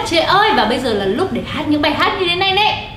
Mặt Trời ơi, và bây giờ là lúc để hát những bài hát như thế này nè.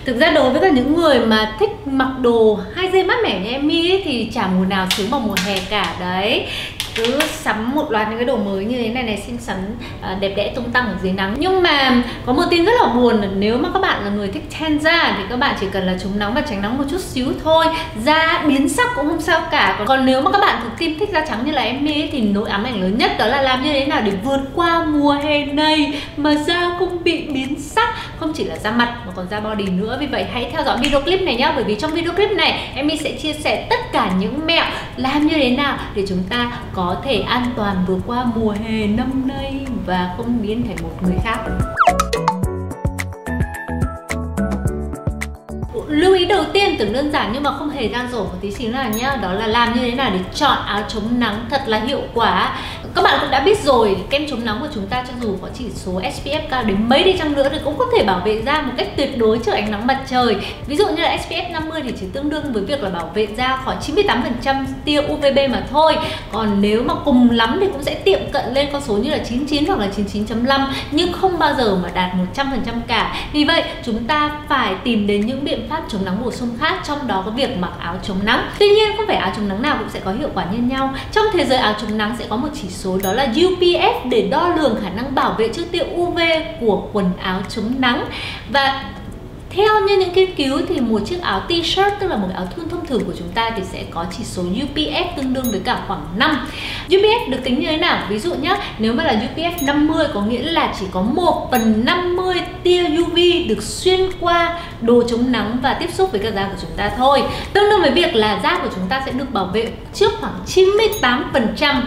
Thực ra đối với cả những người mà thích mặc đồ 2 giây mát mẻ như Emmy ấy, thì chả mùa nào sướng bằng mùa hè cả đấy. Cứ sắm một loạt những cái đồ mới như thế này này, xinh xắn, đẹp đẽ tung tăng ở dưới nắng. Nhưng mà có một tin rất là buồn là nếu mà các bạn là người thích tan da thì các bạn chỉ cần là chống nắng và tránh nắng một chút xíu thôi, da biến sắc cũng không sao cả. Còn nếu mà các bạn thực tim thích da trắng như là Emmy ấy, thì nỗi ám ảnh lớn nhất đó là làm như thế nào để vượt qua mùa hè này mà da không bị biến sắc, không chỉ là da mặt mà còn da body nữa. Vì vậy hãy theo dõi video clip này nhá, bởi vì trong video clip này Emmy sẽ chia sẻ tất cả những mẹo làm như thế nào để chúng ta có thể an toàn vượt qua mùa hè năm nay và không biến thành một người khác. Lưu ý đầu tiên tưởng đơn giản nhưng mà không hề gian dở một tí xíu nào nhá, đó là làm như thế nào để chọn áo chống nắng thật là hiệu quả. Các bạn cũng đã biết rồi, kem chống nắng của chúng ta cho dù có chỉ số SPF cao đến mấy đi chăng nữa thì cũng có thể bảo vệ da một cách tuyệt đối trước ánh nắng mặt trời. Ví dụ như là SPF 50 thì chỉ tương đương với việc là bảo vệ da khỏi 98% tia UVB mà thôi. Còn nếu mà cùng lắm thì cũng sẽ tiệm cận lên con số như là 99 hoặc là 99.5, nhưng không bao giờ mà đạt 100% cả. Vì vậy chúng ta phải tìm đến những biện pháp chống nắng bổ sung khác, trong đó có việc mặc áo chống nắng. Tuy nhiên không phải áo chống nắng nào cũng sẽ có hiệu quả như nhau. Trong thế giới áo chống nắng sẽ có một chỉ số đó là UPF để đo lường khả năng bảo vệ trước tia UV của quần áo chống nắng. Và theo như những nghiên cứu thì một chiếc áo t-shirt, tức là một áo thun thông thường của chúng ta, thì sẽ có chỉ số UPF tương đương với cả khoảng 5. UPF được tính như thế nào? Ví dụ nhé, nếu mà là UPF 50 có nghĩa là chỉ có 1/50 tia UV được xuyên qua đồ chống nắng và tiếp xúc với cả da của chúng ta thôi. Tương đương với việc là da của chúng ta sẽ được bảo vệ trước khoảng 98%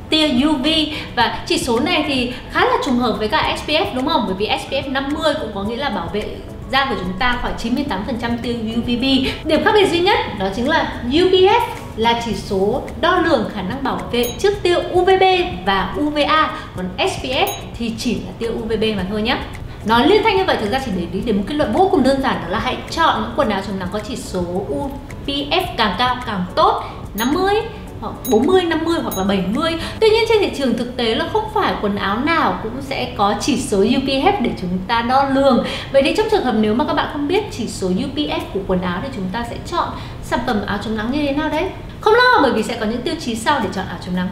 tia UV. Và chỉ số này thì khá là trùng hợp với cả SPF đúng không? Bởi vì SPF 50 cũng có nghĩa là bảo vệ da của chúng ta khỏi 98% tia UVB. Điểm khác biệt duy nhất đó chính là UPF là chỉ số đo lường khả năng bảo vệ trước tia UVB và UVA, còn SPF thì chỉ là tia UVB mà thôi nhé. Nói liên thanh như vậy thực ra chỉ để ý đến một kết luận vô cùng đơn giản, đó là hãy chọn những quần áo chống nắng có chỉ số UPF càng cao càng tốt, 50 hoặc 40, 50 hoặc là 70. Tuy nhiên trên thị trường thực tế là không phải quần áo nào cũng sẽ có chỉ số UPF để chúng ta đo lường. Vậy thì trong trường hợp nếu mà các bạn không biết chỉ số UPF của quần áo thì chúng ta sẽ chọn sản phẩm áo chống nắng như thế nào đấy? Không lo, bởi vì sẽ có những tiêu chí sau để chọn áo chống nắng.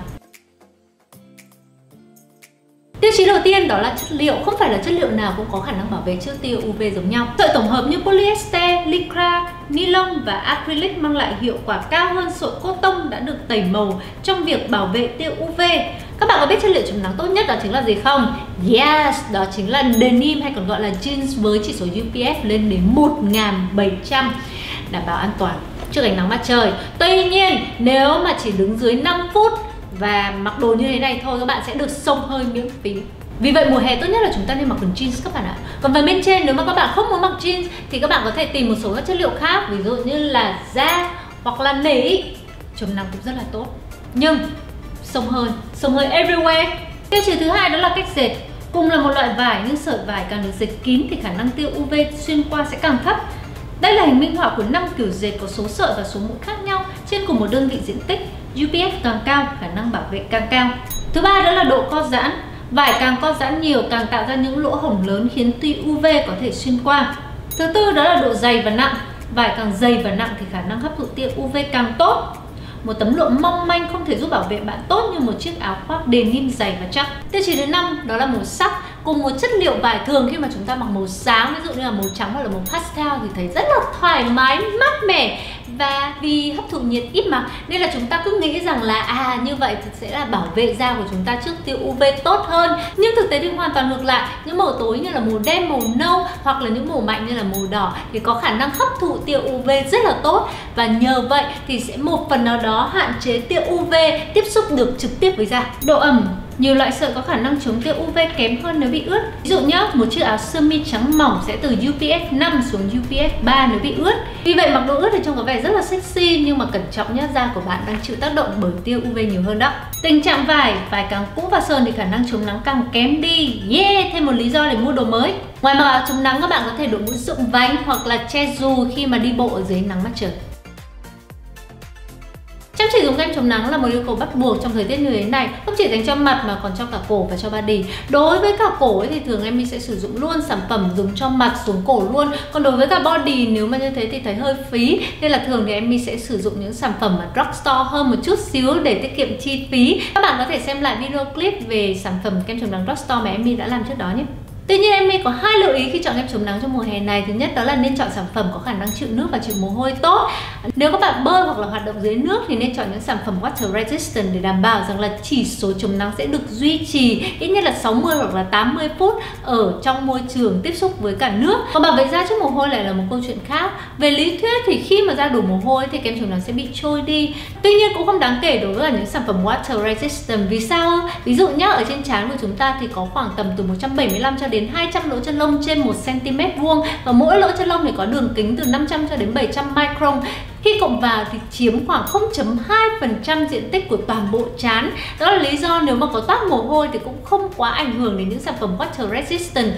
Tiêu chí đầu tiên đó là chất liệu. Không phải là chất liệu nào cũng có khả năng bảo vệ trước tia UV giống nhau. Sợi tổng hợp như polyester, lycra, nylon và acrylic mang lại hiệu quả cao hơn sợi cotton đã được tẩy màu trong việc bảo vệ tia UV. Các bạn có biết chất liệu chống nắng tốt nhất đó chính là gì không? Yes, đó chính là denim hay còn gọi là jeans với chỉ số UPF lên đến 1700, đảm bảo an toàn trước ánh nắng mặt trời. Tuy nhiên nếu mà chỉ đứng dưới 5 phút và mặc đồ như thế này thôi, các bạn sẽ được xông hơi miễn phí. Vì vậy mùa hè tốt nhất là chúng ta nên mặc quần jeans các bạn ạ. Còn phần bên trên nếu mà các bạn không muốn mặc jeans thì các bạn có thể tìm một số các chất liệu khác, ví dụ như là da hoặc là nỉ, chống nắng cũng rất là tốt. Nhưng xông hơi everywhere. Tiêu chí thứ hai đó là cách dệt. Cùng là một loại vải nhưng sợi vải càng được dệt kín thì khả năng tia UV xuyên qua sẽ càng thấp. Đây là hình minh họa của 5 kiểu dệt có số sợi và số mũi khác nhau trên cùng một đơn vị diện tích. UPF càng cao, khả năng bảo vệ càng cao. Thứ ba đó là độ co giãn. Vải càng co giãn nhiều càng tạo ra những lỗ hổng lớn khiến tia UV có thể xuyên qua. Thứ tư đó là độ dày và nặng. Vải càng dày và nặng thì khả năng hấp thụ tia UV càng tốt. Một tấm lụa mong manh không thể giúp bảo vệ bạn tốt như một chiếc áo khoác denim dày và chắc. Tiêu chí thứ 5 đó là màu sắc. Cùng một chất liệu vải thường khi mà chúng ta mặc màu sáng, ví dụ như là màu trắng hoặc là màu pastel thì thấy rất là thoải mái, mát mẻ. Và vì hấp thụ nhiệt ít mà nên là chúng ta cứ nghĩ rằng là như vậy thì sẽ là bảo vệ da của chúng ta trước tia UV tốt hơn. Nhưng thực tế thì hoàn toàn ngược lại. Những màu tối như là màu đen, màu nâu hoặc là những màu mạnh như là màu đỏ thì có khả năng hấp thụ tia UV rất là tốt, và nhờ vậy thì sẽ một phần nào đó hạn chế tia UV tiếp xúc được trực tiếp với da. Độ ẩm Nhiều loại sợi có khả năng chống tia UV kém hơn nếu bị ướt. Ví dụ nhé, một chiếc áo sơ mi trắng mỏng sẽ từ UPF 5 xuống UPF 3 nếu bị ướt. Vì vậy mặc đồ ướt thì trông có vẻ rất là sexy, nhưng mà cẩn trọng nhé, da của bạn đang chịu tác động bởi tia UV nhiều hơn đó. Tình trạng vải càng cũ và sơn thì khả năng chống nắng càng kém đi. Yeah, thêm một lý do để mua đồ mới. Ngoài mặc áo chống nắng, các bạn có thể đội mũ rộng vành hoặc là che dù khi mà đi bộ ở dưới nắng mặt trời. Chăm chỉ dùng kem chống nắng là một yêu cầu bắt buộc trong thời tiết như thế này, không chỉ dành cho mặt mà còn cho cả cổ và cho body. Đối với cả cổ ấy thì thường em sẽ sử dụng luôn sản phẩm dùng cho mặt xuống cổ luôn. Còn đối với cả body, nếu mà như thế thì thấy hơi phí, nên là thường thì em sẽ sử dụng những sản phẩm mà drugstore hơn một chút xíu để tiết kiệm chi phí. Các bạn có thể xem lại video clip về sản phẩm kem chống nắng drugstore mà em đã làm trước đó nhé. Tuy nhiên em có 2 lưu ý khi chọn kem chống nắng trong mùa hè này. Thứ nhất đó là nên chọn sản phẩm có khả năng chịu nước và chịu mồ hôi tốt. Nếu các bạn bơi hoặc là hoạt động dưới nước thì nên chọn những sản phẩm water resistant để đảm bảo rằng là chỉ số chống nắng sẽ được duy trì ít nhất là 60 hoặc là 80 phút ở trong môi trường tiếp xúc với cả nước. Còn bảo vệ da trước mồ hôi lại là một câu chuyện khác. Về lý thuyết thì khi mà da đổ mồ hôi thì kem chống nắng sẽ bị trôi đi. Tuy nhiên cũng không đáng kể đối với những sản phẩm water resistant. Vì sao? Ví dụ nhá, ở trên trán của chúng ta thì có khoảng tầm từ 175 cho đến 200 lỗ chân lông trên 1 cm vuông, và mỗi lỗ chân lông thì có đường kính từ 500 cho đến 700 micron. Khi cộng vào thì chiếm khoảng 0,2% diện tích của toàn bộ trán. Đó là lý do nếu mà có toát mồ hôi thì cũng không quá ảnh hưởng đến những sản phẩm water resistant.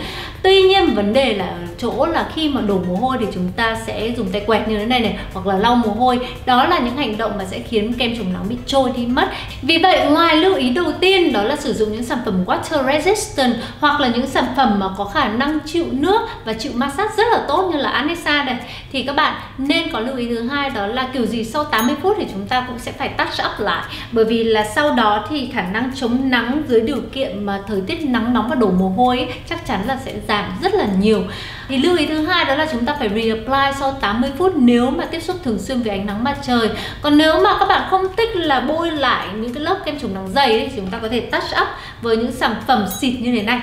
Tuy nhiên vấn đề là ở chỗ là khi mà đổ mồ hôi thì chúng ta sẽ dùng tay quẹt như thế này hoặc là lau mồ hôi. Đó là những hành động mà sẽ khiến kem chống nắng bị trôi đi mất. Vì vậy ngoài lưu ý đầu tiên đó là sử dụng những sản phẩm water resistant hoặc là những sản phẩm mà có khả năng chịu nước và chịu ma sát rất là tốt như là Anessa này, thì các bạn nên có lưu ý thứ hai, đó là kiểu gì sau 80 phút thì chúng ta cũng sẽ phải touch up lại, bởi vì là sau đó thì khả năng chống nắng dưới điều kiện mà thời tiết nắng nóng và đổ mồ hôi ấy, chắc chắn là sẽ giảm rất là nhiều. Thì lưu ý thứ hai đó là chúng ta phải reapply sau 80 phút nếu mà tiếp xúc thường xuyên với ánh nắng mặt trời. Còn nếu mà các bạn không thích là bôi lại những cái lớp kem chống nắng dày ấy, thì chúng ta có thể touch up với những sản phẩm xịt như thế này.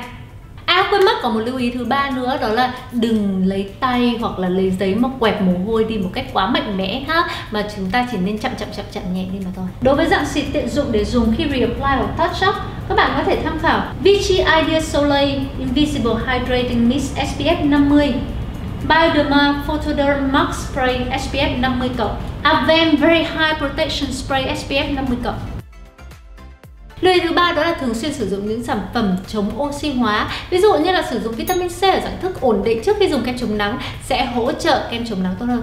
Quên mất có một lưu ý thứ ba nữa, đó là đừng lấy tay hoặc là lấy giấy mà quẹt mồ hôi đi một cách quá mạnh mẽ ha, mà chúng ta chỉ nên chậm nhẹ đi mà thôi. Đối với dạng xịt tiện dụng để dùng khi reapply hoặc touch up, các bạn có thể tham khảo Vichy Idea Soleil Invisible Hydrating Mist SPF 50, Bioderma Photoderm Max Spray SPF 50+, Avène Very High Protection Spray SPF 50+. Lưu ý thứ ba đó là thường xuyên sử dụng những sản phẩm chống oxy hóa. Ví dụ như là sử dụng vitamin C ở dạng thức ổn định trước khi dùng kem chống nắng sẽ hỗ trợ kem chống nắng tốt hơn.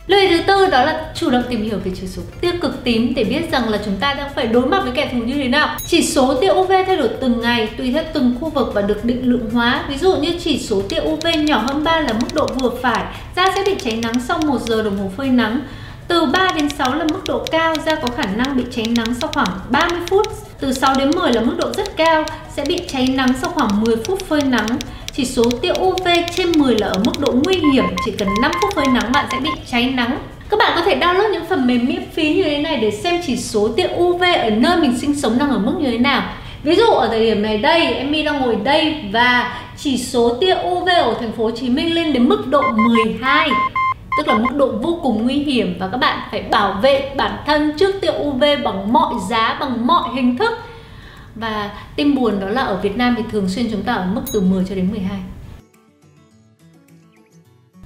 Lưu ý thứ tư đó là chủ động tìm hiểu về chỉ số tia cực tím để biết rằng là chúng ta đang phải đối mặt với kẻ thù như thế nào. Chỉ số tia UV thay đổi từng ngày tùy theo từng khu vực và được định lượng hóa. Ví dụ như chỉ số tia UV nhỏ hơn 3 là mức độ vừa phải, da sẽ bị cháy nắng sau 1 giờ đồng hồ phơi nắng. Từ 3 đến 6 là mức độ cao, da có khả năng bị cháy nắng sau khoảng 30 phút. Từ 6 đến 10 là mức độ rất cao, sẽ bị cháy nắng sau khoảng 10 phút phơi nắng. Chỉ số tia UV trên 10 là ở mức độ nguy hiểm, chỉ cần 5 phút phơi nắng bạn sẽ bị cháy nắng. Các bạn có thể download những phần mềm miễn phí như thế này để xem chỉ số tia UV ở nơi mình sinh sống đang ở mức như thế nào. Ví dụ ở thời điểm này đây, Emmy đang ngồi đây và chỉ số tia UV ở thành phố Hồ Chí Minh lên đến mức độ 12. Tức là mức độ vô cùng nguy hiểm và các bạn phải bảo vệ bản thân trước tia UV bằng mọi giá, bằng mọi hình thức. Và tin buồn đó là ở Việt Nam thì thường xuyên chúng ta ở mức từ 10 cho đến 12.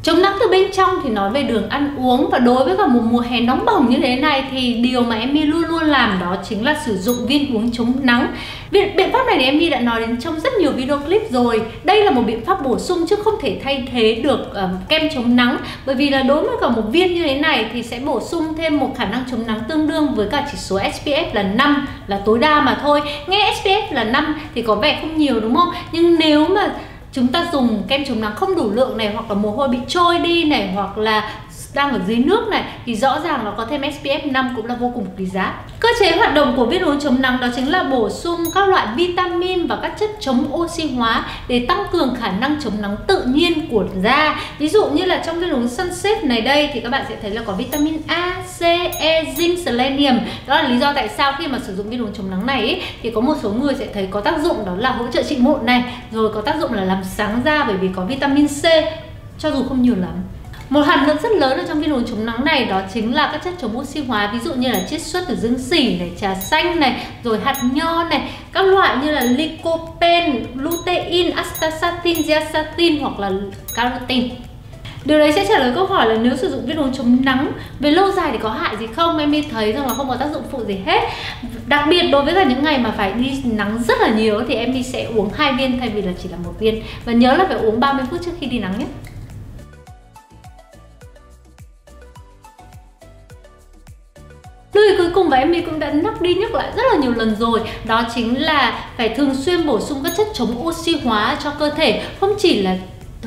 Chống nắng từ bên trong thì nói về đường ăn uống, và đối với cả một mùa hè nóng bỏng như thế này thì điều mà Emmy luôn luôn làm đó chính là sử dụng viên uống chống nắng. Biện pháp này thì Emmy đã nói đến trong rất nhiều video clip rồi. Đây là một biện pháp bổ sung chứ không thể thay thế được kem chống nắng, bởi vì là đối với cả một viên như thế này thì sẽ bổ sung thêm một khả năng chống nắng tương đương với cả chỉ số SPF là 5 là tối đa mà thôi. Nghe SPF là 5 thì có vẻ không nhiều đúng không? Nhưng nếu mà chúng ta dùng kem chống nắng không đủ lượng này, hoặc là mồ hôi bị trôi đi này, hoặc là đang ở dưới nước này, thì rõ ràng nó có thêm SPF 5 cũng là vô cùng quý giá. Cơ chế hoạt động của viên uống chống nắng đó chính là bổ sung các loại vitamin và các chất chống oxy hóa để tăng cường khả năng chống nắng tự nhiên của da. Ví dụ như là trong viên uống Sunset này đây thì các bạn sẽ thấy là có vitamin A, C, E, zinc, selenium. Đó là lý do tại sao khi mà sử dụng viên uống chống nắng này ấy, thì có một số người sẽ thấy có tác dụng đó là hỗ trợ trị mụn này, rồi có tác dụng là làm sáng da bởi vì có vitamin C, cho dù không nhiều lắm. Một hàm lượng rất lớn ở trong viên uống chống nắng này đó chính là các chất chống oxy hóa, ví dụ như là chiết xuất từ dương xỉ này, trà xanh này, rồi hạt nho này, các loại như là lycopene, lutein, astaxanthin, zeaxanthin hoặc là carotene. Điều đấy sẽ trả lời câu hỏi là nếu sử dụng viên uống chống nắng về lâu dài thì có hại gì không? Em thấy rằng là không có tác dụng phụ gì hết. Đặc biệt đối với cả những ngày mà phải đi nắng rất là nhiều thì em sẽ uống 2 viên thay vì là chỉ là 1 viên. Và nhớ là phải uống 30 phút trước khi đi nắng nhé. Lưu ý cuối cùng và em cũng đã nhắc đi nhắc lại rất là nhiều lần rồi, đó chính là phải thường xuyên bổ sung các chất chống oxy hóa cho cơ thể, không chỉ là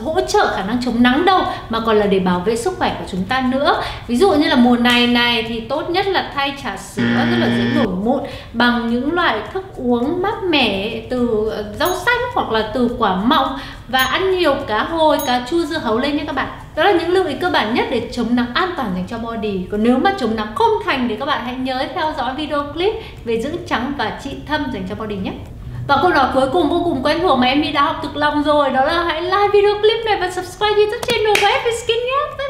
hỗ trợ khả năng chống nắng đâu mà còn là để bảo vệ sức khỏe của chúng ta nữa. Ví dụ như là mùa này thì tốt nhất là thay trà sữa rất là dễ nổi mụn bằng những loại thức uống mát mẻ từ rau xanh hoặc là từ quả mọng, và ăn nhiều cá hồi, cá chua, dưa hấu lên nha các bạn. Đó là những lưu ý cơ bản nhất để chống nắng an toàn dành cho body. Còn nếu mà chống nắng không thành thì các bạn hãy nhớ theo dõi video clip về dưỡng trắng và trị thâm dành cho body nhé. Và câu nói cuối cùng vô cùng quen thuộc mà em đã học thực lòng rồi, đó là hãy like video clip này và subscribe YouTube channel của FB Skin nhé.